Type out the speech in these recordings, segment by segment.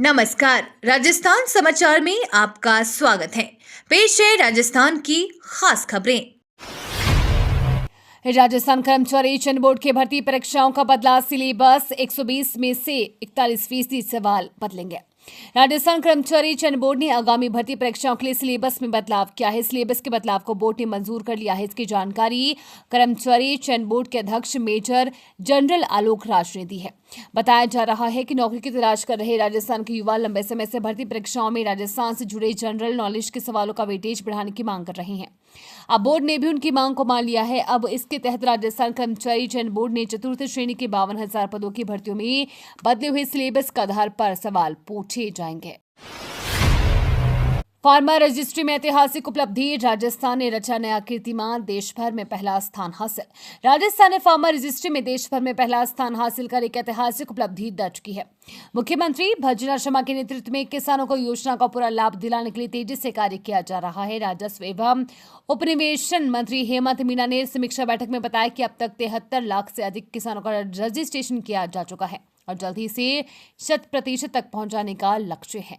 नमस्कार, राजस्थान समाचार में आपका स्वागत है। पेश है राजस्थान की खास खबरें। राजस्थान कर्मचारी चयन बोर्ड की भर्ती परीक्षाओं का बदला सिलेबस 120 में से 41% सवाल बदलेंगे। राजस्थान कर्मचारी चयन बोर्ड ने आगामी भर्ती परीक्षाओं के लिए सिलेबस में बदलाव किया है। सिलेबस के बदलाव को बोर्ड ने मंजूर कर लिया है। इसकी जानकारी कर्मचारी चयन बोर्ड के अध्यक्ष मेजर जनरल आलोक राज ने दी है। बताया जा रहा है कि नौकरी की तलाश कर रहे राजस्थान के युवा लंबे समय से भर्ती परीक्षाओं में राजस्थान से जुड़े जनरल नॉलेज के सवालों का वेटेज बढ़ाने की मांग कर रहे हैं। अब बोर्ड ने भी उनकी मांग को मान लिया है। अब इसके तहत राजस्थान कर्मचारी चयन बोर्ड ने चतुर्थ श्रेणी के 52,000 पदों की भर्तियों में बदले हुए सिलेबस के आधार पर सवाल पूछे जाएंगे। फार्मा रजिस्ट्री में ऐतिहासिक उपलब्धि, राजस्थान ने रचा नया कीर्तिमान, देश भर में पहला स्थान हासिल। राजस्थान ने फार्मा रजिस्ट्री में देश भर में पहला स्थान हासिल कर एक ऐतिहासिक उपलब्धि दर्ज की है। मुख्यमंत्री भजना शर्मा के नेतृत्व में किसानों को योजना का पूरा लाभ दिलाने के लिए तेजी से कार्य किया जा रहा है। राजस्व एवं उपनिवेशन मंत्री हेमंत मीना ने समीक्षा बैठक में बताया कि अब तक 73 लाख से अधिक किसानों का रजिस्ट्रेशन किया जा चुका है और जल्द ही से 100% तक पहुंचाने का लक्ष्य है।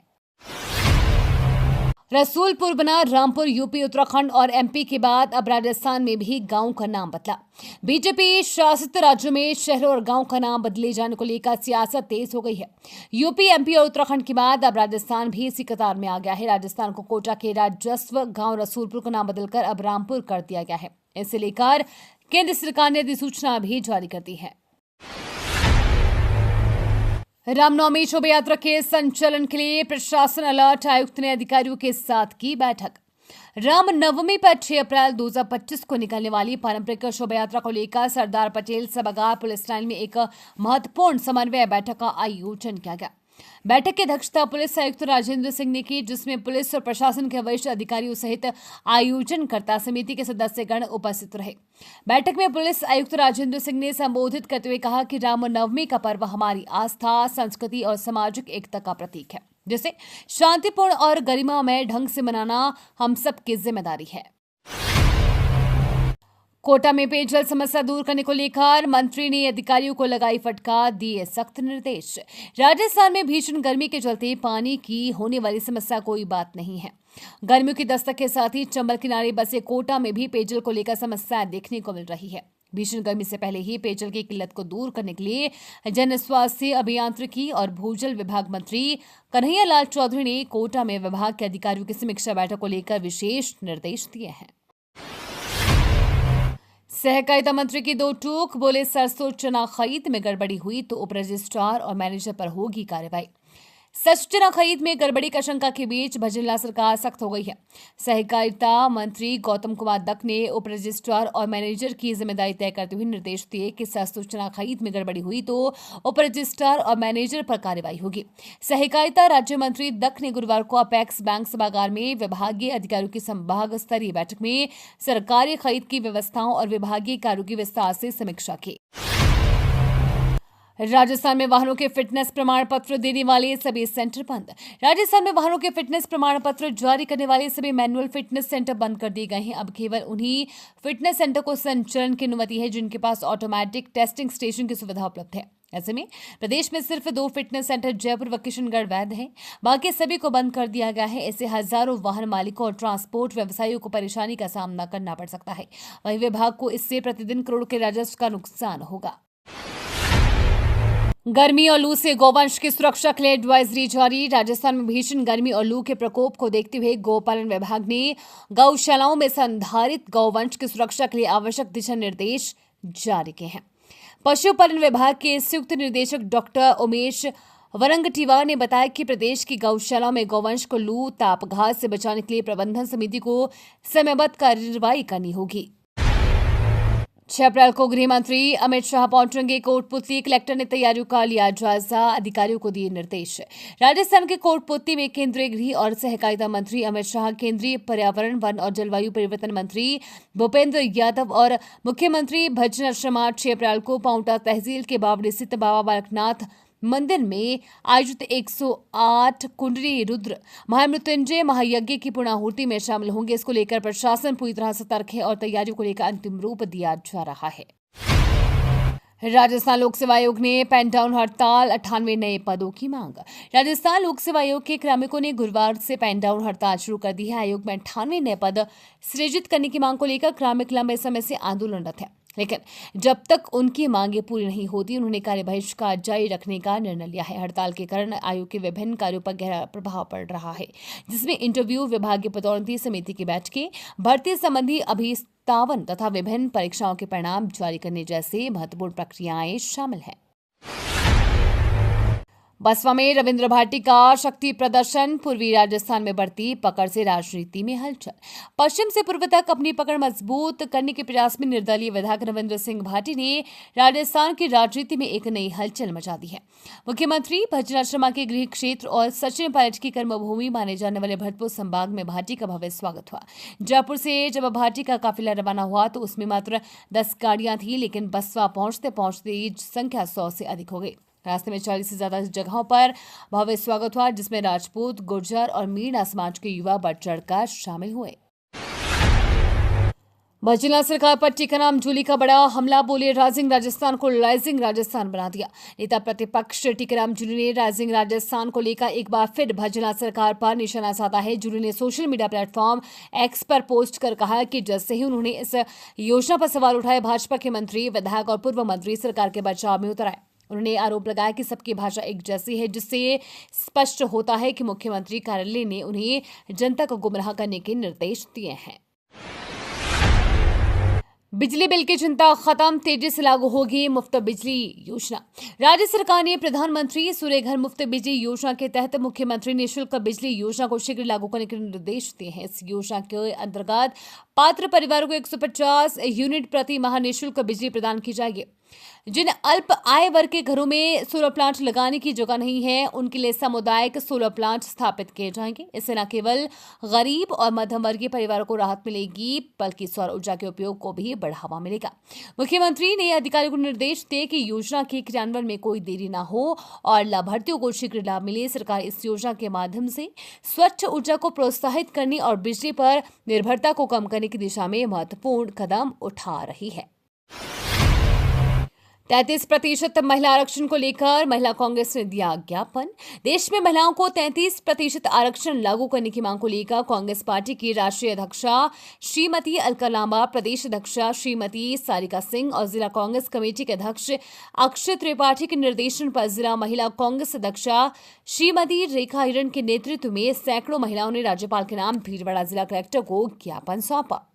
रसूलपुर बना रामपुर। यूपी, उत्तराखंड और एमपी के बाद अब राजस्थान में भी गांव का नाम बदला। बीजेपी शासित राज्यों में शहरों और गांव का नाम बदले जाने को लेकर सियासत तेज हो गई है। यूपी, एमपी और उत्तराखंड के बाद अब राजस्थान भी इसी कतार में आ गया है। राजस्थान को कोटा के राजस्व गांव रसूलपुर का नाम बदलकर अब रामपुर कर दिया गया है। इसे लेकर केंद्र सरकार ने अधिसूचना भी जारी कर दी है। रामनवमी शोभा यात्रा के संचालन के लिए प्रशासन अलर्ट। आयुक्त ने अधिकारियों के साथ की बैठक। रामनवमी पर 6 अप्रैल 2025 को निकलने वाली पारंपरिक शोभा यात्रा को लेकर सरदार पटेल सभागार पुलिस लाइन में एक महत्वपूर्ण समन्वय बैठक का आयोजन किया गया। बैठक की अध्यक्षता पुलिस आयुक्त राजेंद्र सिंह ने की, जिसमें पुलिस और प्रशासन के वरिष्ठ अधिकारियों सहित आयोजनकर्ता समिति के सदस्यगण उपस्थित रहे। बैठक में पुलिस आयुक्त राजेंद्र सिंह ने संबोधित करते हुए कहा कि रामनवमी का पर्व हमारी आस्था, संस्कृति और सामाजिक एकता का प्रतीक है, जिसे शांतिपूर्ण और गरिमामय ढंग से मनाना हम सबकी जिम्मेदारी है। कोटा में पेयजल समस्या दूर करने को लेकर मंत्री ने अधिकारियों को लगाई फटकार, दिए सख्त निर्देश। राजस्थान में भीषण गर्मी के चलते पानी की होने वाली समस्या कोई बात नहीं है। गर्मियों की दस्तक के साथ ही चंबल किनारे बसे कोटा में भी पेयजल को लेकर समस्या देखने को मिल रही है। भीषण गर्मी से पहले ही पेयजल की किल्लत को दूर करने के लिए जन स्वास्थ्य, अभियांत्रिकी और भूजल विभाग मंत्री कन्हैया लाल चौधरी ने कोटा में विभाग के अधिकारियों की समीक्षा बैठक को लेकर विशेष निर्देश दिए हैं। सहकारिता मंत्री की दो टूक, बोले सरसों चना खरीद में गड़बड़ी हुई तो उप रजिस्ट्रार और मैनेजर पर होगी कार्रवाई। सच चना खरीद में गड़बड़ी की आशंका के बीच भजनलाल सरकार सख्त हो गई है। सहकारिता मंत्री गौतम कुमार दत्त ने उप रजिस्ट्रार और मैनेजर की जिम्मेदारी तय करते हुए निर्देश दिए कि सरसों चना खरीद में गड़बड़ी हुई तो उप रजिस्ट्रार और मैनेजर पर कार्रवाई होगी। सहकारिता राज्य मंत्री दत्त ने गुरुवार को अपेक्स बैंक सभागार में विभागीय अधिकारियों की संभाग स्तरीय बैठक में सरकारी खरीद की व्यवस्थाओं और विभागीय कार्यों की विस्तार से समीक्षा की। राजस्थान में वाहनों के फिटनेस प्रमाण पत्र देने वाले सभी सेंटर बंद। राजस्थान में वाहनों के फिटनेस प्रमाण पत्र जारी करने वाले सभी मैनुअल फिटनेस सेंटर बंद कर दिए गए हैं। अब केवल उन्हीं फिटनेस सेंटर को संचालन की अनुमति है जिनके पास ऑटोमेटिक टेस्टिंग स्टेशन की सुविधा उपलब्ध है। ऐसे में प्रदेश में सिर्फ 2 फिटनेस सेंटर जयपुर व किशनगढ़ वैध हैं, बाकी सभी को बंद कर दिया गया है। ऐसे हजारों वाहन मालिकों और ट्रांसपोर्ट व्यवसायियों को परेशानी का सामना करना पड़ सकता है। वहीं विभाग को इससे प्रतिदिन करोड़ के राजस्व का नुकसान होगा। गर्मी और लू से गौवंश की सुरक्षा के लिए एडवाइजरी जारी। राजस्थान में भीषण गर्मी और लू के प्रकोप को देखते हुए गोपालन विभाग ने गौशालाओं में संधारित गौवंश की सुरक्षा के लिए आवश्यक दिशा निर्देश जारी किए हैं। पशुपालन विभाग के संयुक्त निदेशक डॉक्टर उमेश वरंगटीवार ने बताया कि प्रदेश की गौशालाओं में गौवंश को लू, ताप, घास से बचाने के लिए प्रबंधन समिति को समयबद्ध कार्रवाई करनी होगी। 6 अप्रैल को गृह मंत्री अमित शाह पहुंचेंगे कोटपुतली। कलेक्टर ने तैयारियों का लिया जायजा, अधिकारियों को दिए निर्देश। राजस्थान के कोटपुतली में केंद्रीय गृह और सहकारिता मंत्री अमित शाह, केंद्रीय पर्यावरण, वन और जलवायु परिवर्तन मंत्री भूपेंद्र यादव और मुख्यमंत्री भजना शर्मा 6 अप्रैल को पांवटा तहसील के बावड़ी स्थित बाबा बालकनाथ मंदिर में आयोजित 108 कुंडली रुद्र महामृत्युंजय महायज्ञ की पूर्णाहुति में शामिल होंगे। इसको लेकर प्रशासन पूरी तरह सतर्क है और तैयारियों को लेकर अंतिम रूप दिया जा रहा है। राजस्थान लोक सेवा आयोग ने पेन डाउन हड़ताल, 98 नए पदों की मांग। राजस्थान लोक सेवा आयोग के कार्मिकों ने गुरुवार से पेन डाउन हड़ताल शुरू कर दी है। आयोग में 98 नए पद सृजित करने की मांग को लेकर कार्मिक लंबे समय से आंदोलनरत है, लेकिन जब तक उनकी मांगे पूरी नहीं होती उन्होंने कार्य बहिष्कार जारी रखने का निर्णय लिया है। हड़ताल के कारण आयोग के विभिन्न कार्यों पर गहरा प्रभाव पड़ रहा है, जिसमें इंटरव्यू, विभागीय पदोन्नति समिति की बैठकें, भर्ती संबंधी अभिस्तावन तथा विभिन्न परीक्षाओं के परिणाम जारी करने जैसे महत्वपूर्ण प्रक्रियाएं शामिल हैं। बसपा में रविंद्र भाटी का शक्ति प्रदर्शन, पूर्वी राजस्थान में बढ़ती पकड़ से राजनीति में हलचल। पश्चिम से पूर्व तक अपनी पकड़ मजबूत करने के प्रयास में निर्दलीय विधायक रविंद्र सिंह भाटी ने राजस्थान की राजनीति में एक नई हलचल मचा दी है। मुख्यमंत्री भजना शर्मा के गृह क्षेत्र और सचिन पायलट की कर्मभूमि माने जाने वाले भरतपुर संभाग में भाटी का भव्य स्वागत हुआ। जयपुर से जब भाटी का काफिला रवाना हुआ तो उसमें मात्र 10 गाड़ियां थी, लेकिन बसपा पहुंचते पहुंचते संख्या 100 से अधिक हो गई। रास्ते में 40 से ज्यादा जगहों पर भव्य स्वागत हुआ, जिसमें राजपूत, गुर्जर और मीणा समाज के युवा बढ़ चढ़कर शामिल हुए। भजनलाल सरकार पर टीकाराम जूली का बड़ा हमला, बोले राइजिंग राजस्थान को राइजिंग राजस्थान बना दिया। नेता प्रतिपक्ष टीकाराम जूली ने राइजिंग राजस्थान को लेकर एक बार फिर भजनलाल सरकार पर निशाना साधा है। जूली ने सोशल मीडिया प्लेटफॉर्म एक्स पर पोस्ट कर कहा कि जैसे ही उन्होंने इस योजना पर सवाल उठाए, भाजपा के मंत्री, विधायक और पूर्व मंत्री सरकार के बचाव में उतर आए। उन्होंने आरोप लगाया कि सबकी भाषा एक जैसी है, जिससे स्पष्ट होता है कि मुख्यमंत्री कार्यालय ने उन्हें जनता को गुमराह करने के निर्देश दिए हैं। बिजली बिल की चिंता खत्म, तेजी से लागू होगी मुफ्त बिजली योजना। राज्य सरकार ने प्रधानमंत्री सूर्य घर मुफ्त बिजली योजना के तहत मुख्यमंत्री निःशुल्क बिजली योजना को शीघ्र लागू करने के निर्देश दिए हैं। इस योजना के अंतर्गत पात्र परिवारों को 150 यूनिट प्रति माह निःशुल्क बिजली प्रदान की जाएगी। जिन अल्प आय वर्ग के घरों में सोलर प्लांट लगाने की जगह नहीं है, उनके लिए सामुदायिक सोलर प्लांट स्थापित किए जाएंगे। इससे न केवल गरीब और मध्यम वर्गीय परिवारों को राहत मिलेगी, बल्कि सौर ऊर्जा के उपयोग को भी बढ़ावा मिलेगा। मुख्यमंत्री ने अधिकारियों को निर्देश दिए कि योजना के क्रियान्वयन में कोई देरी न हो और लाभार्थियों को शीघ्र लाभ मिले। सरकार इस योजना के माध्यम से स्वच्छ ऊर्जा को प्रोत्साहित करने और बिजली पर निर्भरता को कम करने की दिशा में महत्वपूर्ण कदम उठा रही है। 33% महिला आरक्षण को लेकर महिला कांग्रेस ने दिया ज्ञापन। देश में महिलाओं को 33% आरक्षण लागू करने की मांग को लेकर कांग्रेस पार्टी की राष्ट्रीय अध्यक्षा श्रीमती अलका लांबा, प्रदेश अध्यक्षा श्रीमती सारिका सिंह और जिला कांग्रेस कमेटी के अध्यक्ष अक्षय त्रिपाठी के निर्देशन पर जिला महिला कांग्रेस अध्यक्षा श्रीमती रेखा हिरण के नेतृत्व में सैकड़ों महिलाओं ने राज्यपाल के नाम भीलवाड़ा जिला कलेक्टर को ज्ञापन सौंपा।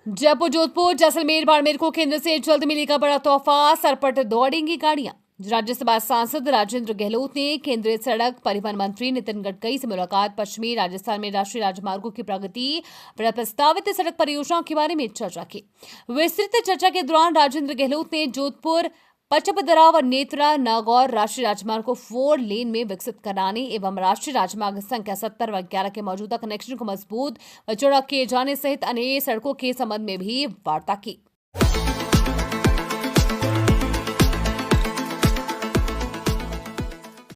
जयपुर, जोधपुर, जैसलमेर, बाड़मेर को केंद्र से जल्द मिलेगा बड़ा तोहफा, सर पर दौड़ेंगी गाड़ियां। राज्यसभा सांसद राजेंद्र गहलोत ने केंद्रीय सड़क परिवहन मंत्री नितिन गडकरी से मुलाकात, पश्चिमी राजस्थान में राष्ट्रीय राजमार्गों की प्रगति व प्रस्तावित सड़क परियोजनाओं के बारे में चर्चा की। विस्तृत चर्चा के दौरान राजेंद्र गहलोत ने जोधपुर, पचपदरा व नेत्रा नागौर राष्ट्रीय राजमार्ग को 4 लेन में विकसित कराने एवं राष्ट्रीय राजमार्ग संख्या 70 व 11 के मौजूदा कनेक्शन को मजबूत व चौड़ा किए जाने सहित अन्य सड़कों के संबंध में भी वार्ता की।